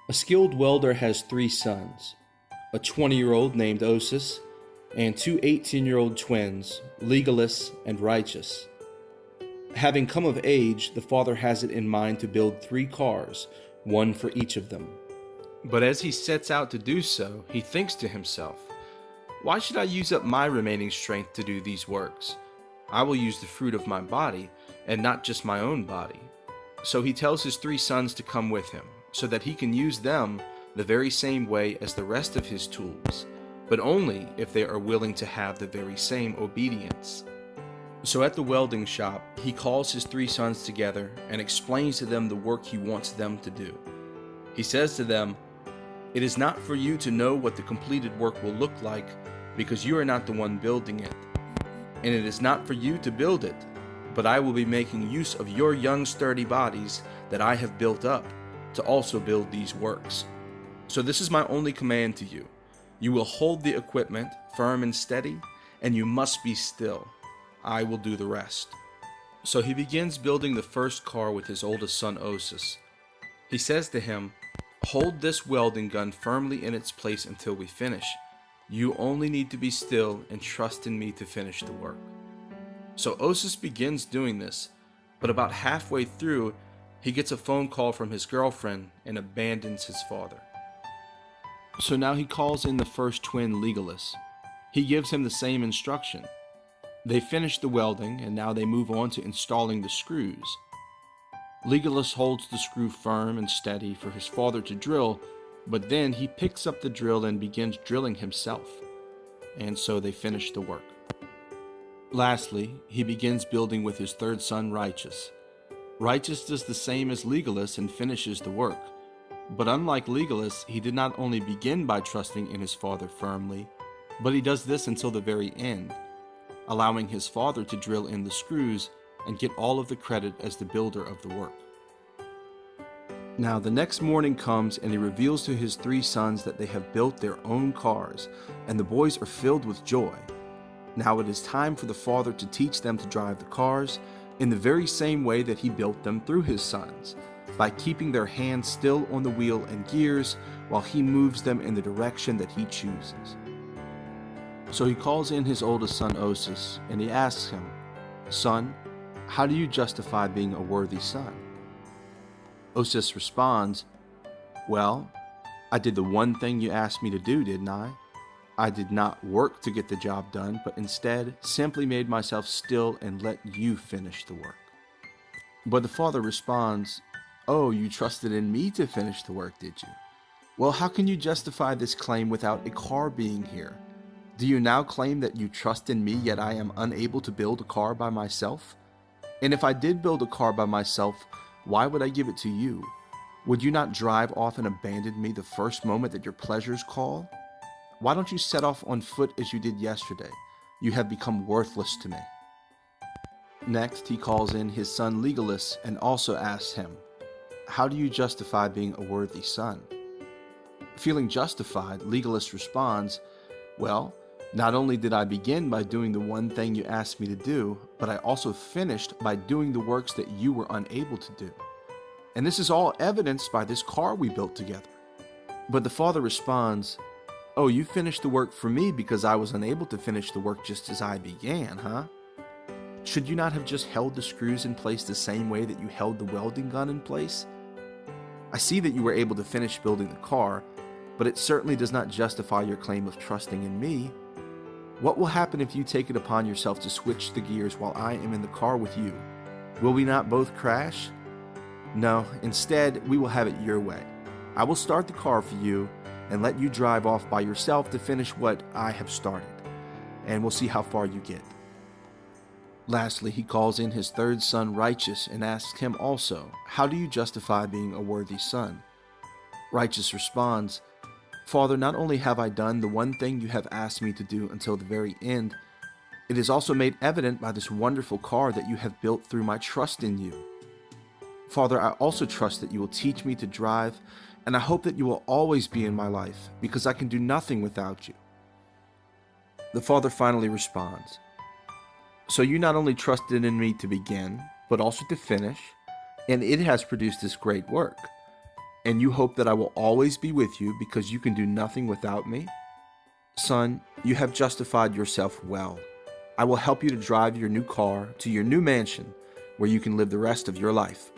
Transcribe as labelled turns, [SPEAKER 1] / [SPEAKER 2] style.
[SPEAKER 1] A skilled welder has three sons, a 20-year-old named Osis, and two 18-year-old twins, Legolas and Righteous. Having come of age, the father has it in mind to build three cars, one for each of them. But as he sets out to do so, he thinks to himself, "Why should I use up my remaining strength to do these works? I will use the fruit of my body, and not just my own body." So he tells his three sons to come with him, so that he can use them the very same way as the rest of his tools, but only if they are willing to have the very same obedience. So at the welding shop, he calls his three sons together and explains to them the work he wants them to do. He says to them, "It is not for you to know what the completed work will look like, because you are not the one building it. And it is not for you to build it, but I will be making use of your young sturdy bodies that I have built up to also build these works. So this is my only command to you. You will hold the equipment firm and steady, and you must be still. I will do the rest." So he begins building the first car with his oldest son Osis. He says to him, "Hold this welding gun firmly in its place until we finish. You only need to be still and trust in me to finish the work." So Osis begins doing this, but about halfway through, he gets a phone call from his girlfriend and abandons his father. So now he calls in the first twin, Legolas. He gives him the same instruction. They finish the welding, and now they move on to installing the screws. Legolas holds the screw firm and steady for his father to drill, but then he picks up the drill and begins drilling himself. And so they finish the work. Lastly, he begins building with his third son, Righteous. Righteous does the same as Legolas and finishes the work. But unlike Legolas, he did not only begin by trusting in his father firmly, but he does this until the very end, allowing his father to drill in the screws and get all of the credit as the builder of the work. Now the next morning comes, and he reveals to his three sons that they have built their own cars, and the boys are filled with joy. Now it is time for the father to teach them to drive the cars in the very same way that he built them through his sons, by keeping their hands still on the wheel and gears while he moves them in the direction that he chooses. So he calls in his oldest son Osis, and he asks him, "Son, how do you justify being a worthy son?" Osis responds, "Well, I did the one thing you asked me to do, didn't I? I did not work to get the job done, but instead simply made myself still and let you finish the work." But the father responds, "Oh, you trusted in me to finish the work, did you? Well, how can you justify this claim without a car being here? Do you now claim that you trust in me, yet I am unable to build a car by myself? And if I did build a car by myself, why would I give it to you? Would you not drive off and abandon me the first moment that your pleasures call? Why don't you set off on foot as you did yesterday? You have become worthless to me." Next, he calls in his son Legolas and also asks him, "How do you justify being a worthy son?" Feeling justified, Legolas responds, "Well, not only did I begin by doing the one thing you asked me to do, but I also finished by doing the works that you were unable to do. And this is all evidenced by this car we built together." But the father responds, "Oh, you finished the work for me because I was unable to finish the work just as I began, huh? Should you not have just held the screws in place the same way that you held the welding gun in place? I see that you were able to finish building the car, but it certainly does not justify your claim of trusting in me. What will happen if you take it upon yourself to switch the gears while I am in the car with you? Will we not both crash? No, instead, we will have it your way. I will start the car for you and let you drive off by yourself to finish what I have started, and we'll see how far you get." Lastly, he calls in his third son Righteous and asks him also, "How do you justify being a worthy son?" Righteous responds, "Father, not only have I done the one thing you have asked me to do until the very end, it is also made evident by this wonderful car that you have built through my trust in you. Father, I also trust that you will teach me to drive, and I hope that you will always be in my life, because I can do nothing without you." The father finally responds, "So you not only trusted in me to begin, but also to finish, and it has produced this great work. And you hope that I will always be with you because you can do nothing without me? Son, you have justified yourself well. I will help you to drive your new car to your new mansion where you can live the rest of your life.